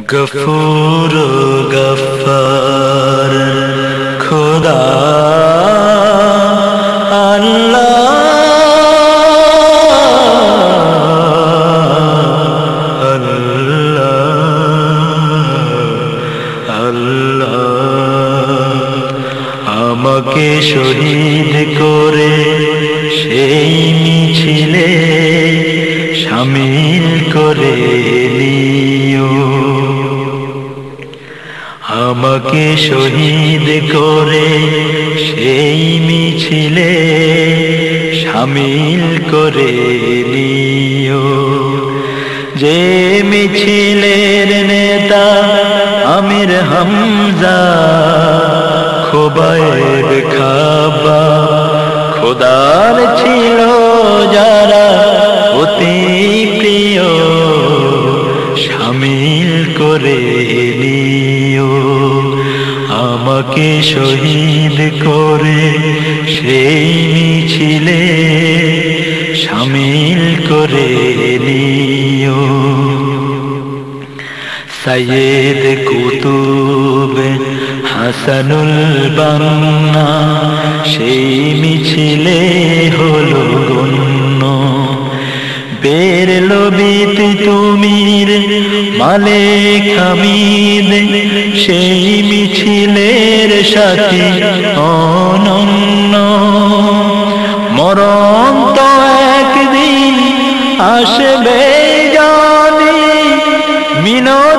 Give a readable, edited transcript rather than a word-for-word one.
গফুর গফার খোদা আল্লাহ আল্লাহ আল্লাহ আমাকে শহীদ করে সেই মিছিলে শামিল করে নিও আমাকে শহীদ করে সেই মিছিলে শামিল করে নিও যে মিছিলের নেতা আমির হামজা খোবায়েব খাবা খোদার ছিল যারা অতি প্রিয় শামিল করে নিও আমাকে শহীদ করে সেই মিছিলে শামিল করে নিও সৈয়দ কুতুব হাসানুল বান্না সেই মিছিলে হলো গণ্য বেরলো বিত তুমির মালিক হামিদ সেই মিছিলের সাথী অনন্য মরণ তো একদিন আসবে জানি মিনতি